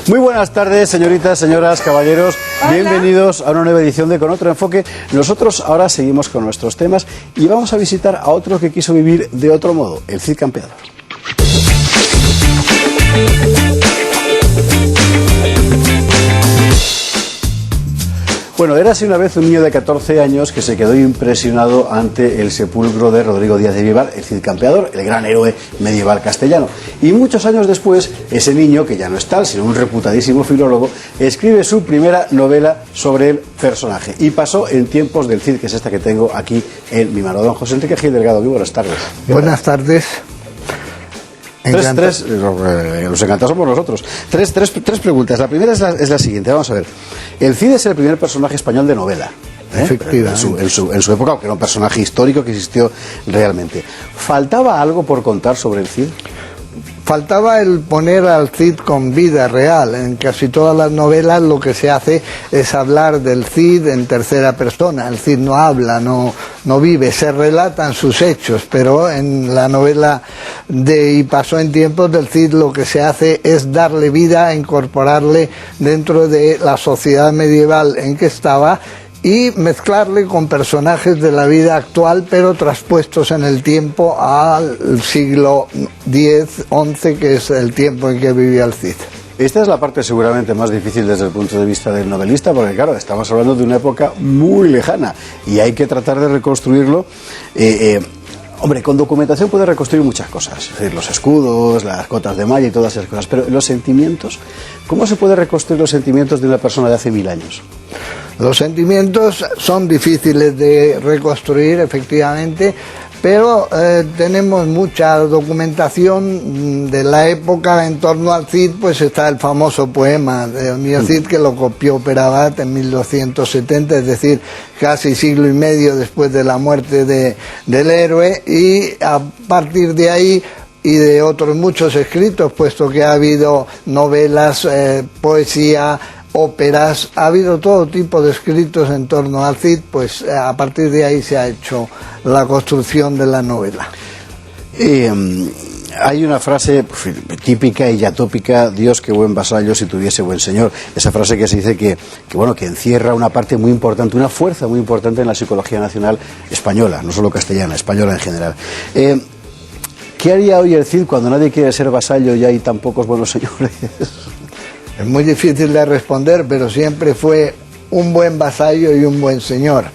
Muy buenas tardes, señoritas, señoras, caballeros. Hola. Bienvenidos a una nueva edición de Con Otro Enfoque. Nosotros ahora seguimos con nuestros temas y vamos a visitar a otro que quiso vivir de otro modo, el Cid Campeador. Bueno, era así una vez un niño de 14 años que se quedó impresionado ante el sepulcro de Rodrigo Díaz de Vivar, el Cid Campeador, el gran héroe medieval castellano. Y muchos años después, ese niño, que ya no es tal, sino un reputadísimo filólogo, escribe su primera novela sobre el personaje. Y pasó en tiempos del Cid, que es esta que tengo aquí en mi mano. Don José Enrique Gil Delgado, muy buenas tardes. Buenas tardes. Los encantados somos nosotros. Tres preguntas. La primera es la siguiente. Vamos a ver. El Cid es el primer personaje español de novela. Efectivamente. En su época, aunque era un personaje histórico que existió realmente. ¿Faltaba algo por contar sobre el Cid? Faltaba el poner al Cid con vida real. En casi todas las novelas lo que se hace es hablar del Cid en tercera persona. El Cid no habla, no vive, se relatan sus hechos, pero en la novela de Y pasó en tiempos del Cid lo que se hace es darle vida, incorporarle dentro de la sociedad medieval en que estaba y mezclarle con personajes de la vida actual, pero traspuestos en el tiempo al siglo X, XI, que es el tiempo en que vivía el Cid. Esta es la parte seguramente más difícil desde el punto de vista del novelista, porque claro, estamos hablando de una época muy lejana y hay que tratar de reconstruirlo. Hombre, con documentación puede reconstruir muchas cosas, es decir, los escudos, las cotas de malla y todas esas cosas, pero los sentimientos, ¿cómo se puede reconstruir los sentimientos de una persona de hace 1000 años? Los sentimientos son difíciles de reconstruir, efectivamente, pero tenemos mucha documentación de la época en torno al Cid. Pues está el famoso poema de Mío Cid, que lo copió Perabat en 1270, es decir, casi siglo y medio después de la muerte del héroe, y a partir de ahí y de otros muchos escritos, puesto que ha habido novelas, poesía, óperas, ha habido todo tipo de escritos en torno al Cid, pues a partir de ahí se ha hecho la construcción de la novela. Hay una frase típica y ya tópica: Dios, qué buen vasallo si tuviese buen señor. Esa frase que se dice que encierra una parte muy importante, una fuerza muy importante en la psicología nacional española, no solo castellana, española en general. ¿Qué haría hoy el Cid cuando nadie quiere ser vasallo y hay tan pocos buenos señores? Es muy difícil de responder, pero siempre fue un buen vasallo y un buen señor.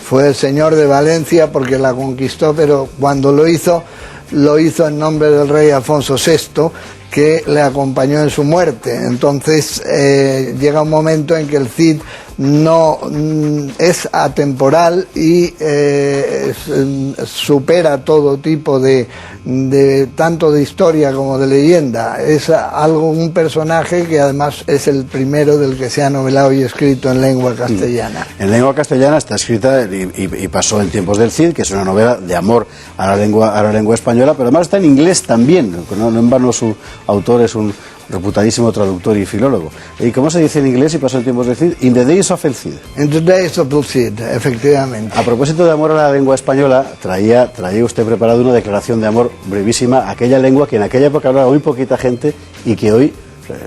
Fue el señor de Valencia porque la conquistó, pero cuando lo hizo en nombre del rey Alfonso VI, que le acompañó en su muerte. Entonces llega un momento en que el Cid no es atemporal y supera todo tipo de tanto de historia como de leyenda. Es un personaje que además es el primero del que se ha novelado y escrito en lengua castellana. En lengua castellana está escrita y pasó en tiempos del Cid, que es una novela de amor a la lengua española, pero además está en inglés también. No en vano su autor es un reputadísimo traductor y filólogo. ¿Y cómo se dice en inglés y pasó en tiempos del Cid? In the days of el Cid. In the days of the Cid, efectivamente. A propósito de amor a la lengua española, traía usted preparado una declaración de amor brevísima a aquella lengua que en aquella época hablaba muy poquita gente y que hoy,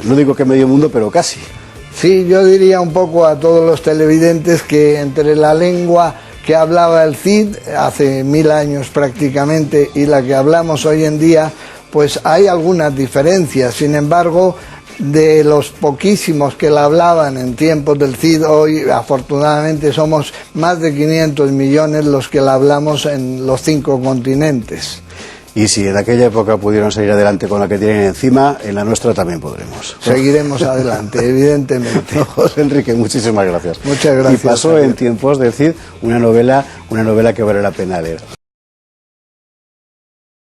no digo que medio mundo, pero casi. Sí, yo diría un poco a todos los televidentes que entre la lengua que hablaba el Cid hace 1000 años prácticamente y la que hablamos hoy en día, pues hay algunas diferencias. Sin embargo, de los poquísimos que la hablaban en tiempos del Cid, hoy afortunadamente somos más de 500 millones los que la hablamos en los 5 continentes. Y si en aquella época pudieron salir adelante con la que tienen encima, en la nuestra también podremos. Seguiremos adelante, evidentemente. José Enrique, muchísimas gracias. Muchas gracias. Y pasó en tiempos del Cid una novela que vale la pena leer.